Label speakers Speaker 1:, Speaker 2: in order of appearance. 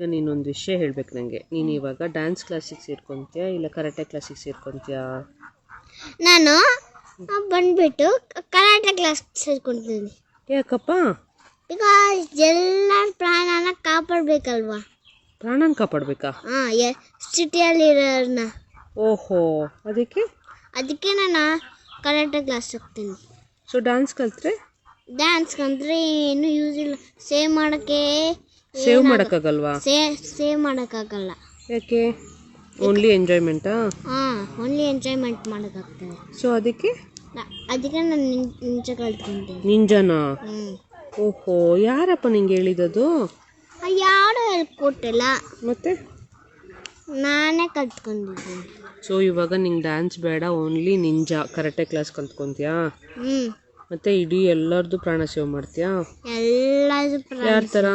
Speaker 1: ಈಗ ನೀನೊಂದು ವಿಷಯ ಹೇಳ್ಬೇಕು ನನಗೆ. ನೀನು ಇವಾಗ ಡ್ಯಾನ್ಸ್ ಕ್ಲಾಸಿಗೆ ಸೇರ್ಕೊತೀಯಾ ಇಲ್ಲ ಕರಾಟೆ ಕ್ಲಾಸಿಗೆ ಸೇರ್ಕೊತೀಯಾ?
Speaker 2: ನಾನು ಬಂದ್ಬಿಟ್ಟು ಕರಾಟೆ ಕ್ಲಾಸ್ ಸೇರ್ಕೊಳ್ತೀನಿ.
Speaker 1: ಯಾಕಪ್ಪ?
Speaker 2: ಬಿಕಾಸ್ ಎಲ್ಲ ಪ್ರಾಣನ ಕಾಪಾಡಬೇಕಲ್ವಾ.
Speaker 1: ಪ್ರಾಣನ ಕಾಪಾಡಬೇಕಾ?
Speaker 2: ಸಿಟಿಯಲ್ಲಿರೋರನ್ನ.
Speaker 1: ಓಹೋ, ಅದಕ್ಕೆ
Speaker 2: ನಾನು ಕರಾಟೆ ಕ್ಲಾಸ್ ಹೋಗ್ತೀನಿ.
Speaker 1: ಸೊ ಡ್ಯಾನ್ಸ್ ಕಲ್ತ್ರೆ?
Speaker 2: ಡ್ಯಾನ್ಸ್ ಕಲ್ತ್ರೆ ಏನು ಯೂಸ್ ಇಲ್ಲ. ಸೇವ್ ಮಾಡೋಕ್ಕಾಗಲ್ವಾ? ಸೇವ್ ಮಾಡೋಕ್ಕಾಗಲ್ಲ.
Speaker 1: ಯಾಕೆ? ಓನ್ಲಿ ಎಂಜಾಯ್ಮೆಂಟಾ?
Speaker 2: ಓನ್ಲಿ ಎಂಜಾಯ್ಮೆಂಟ್ ಮಾಡೋಕ್ಕಾಗ್ತದೆ.
Speaker 1: ಸೊ ಅದಕ್ಕೆ
Speaker 2: ನಾನು ನಿಂಜ ಕಲ್ತ್ಕೊಂತೀನಿ.
Speaker 1: ನಿಂಜನಾ? ಓಹೋ, ಯಾರಪ್ಪ ನಿಂಗೆ ಹೇಳಿದದು?
Speaker 2: ಯಾರು ಹೇಳ್ಕೊಟ್ಟಿಲ್ಲ,
Speaker 1: ಮತ್ತೆ
Speaker 2: ನಾನೇ ಕಲ್ತ್ಕೊಂಡಿದ್ದೀನಿ.
Speaker 1: ಸೊ ಇವಾಗ ನಿಂಗೆ ಡ್ಯಾನ್ಸ್ ಬೇಡ, ಓನ್ಲಿ ನಿಂಜಾ ಕರಾಟೆ ಕ್ಲಾಸ್ ಕಲ್ತ್ಕೊಂತೀಯಾ? ಮತ್ತೆ ಇಡೀ ಎಲ್ಲರದು ಪ್ರಾಣ ಸೇವ್ ಮಾಡ್ತೀಯಾ?
Speaker 2: ಎಲ್ಲರದು
Speaker 1: ಯಾರ ಥರ?